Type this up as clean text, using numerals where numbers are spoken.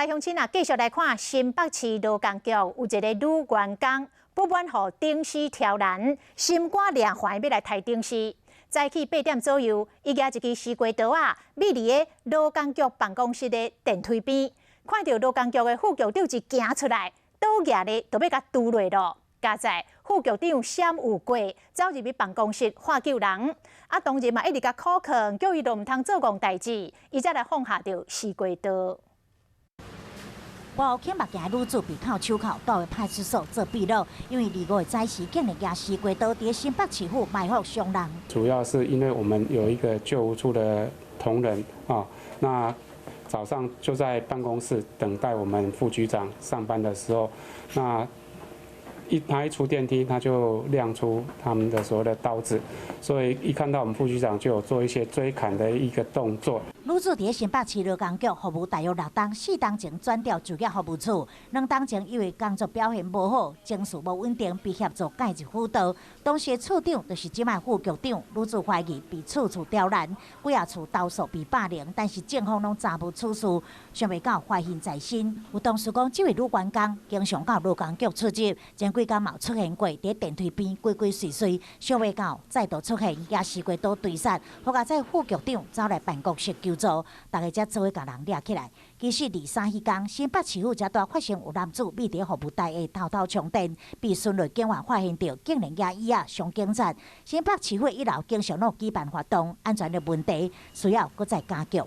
来，乡亲啊，继续来看新北市劳工局有一个女员工不满乎顶司挑燃，心肝凉怀要来抬顶司。早起8点左右，伊举一支西瓜刀啊，秘伫个劳工局办公室的电梯边，看到劳工局的副局长一行出来，倒举咧就要甲拄落咯。加在副局长闪有过，走入去办公室喊救人，啊，当然嘛一直甲苦劝，叫伊都毋通做戆代志，伊才来放下着西瓜刀。保险目镜女子被扣手铐，带回派出所做笔录，因为25日早时竟然拿西瓜刀伫新北市府埋伏伤人。主要是因为我们有一个救护处的同仁啊，那早上就在办公室等待我们副局长上班的时候，那他一出电梯，他就亮出他们的所谓的刀子，所以一看到我们副局长就有做一些追砍的一个动作。女子伫新北市劳工局服务大约6档，4档前转调就业服务处，2档前因为工作表现无好，情绪无稳定，被协助介入辅导。当时处长就是即卖副局长，女子怀疑被处处刁难，几下处投诉被霸凌，但是警方拢查无此事，想袂到怀恨在心。有同事讲，这位女员工经常到劳工局出入，前几天嘛出现过伫电梯边鬼鬼祟祟，想袂到再度出现拿西瓜刀对杀，好甲在副局长走来办公室求助，大家才做伙甲人抓起来。其实23迄天，新北市府才大发现有男子秘伫服务台的偷偷充电，被巡逻警员发现到，竟然拿椅仔上警察。新北市府1楼经常拢举办活动，安全的问题需要搁再加强。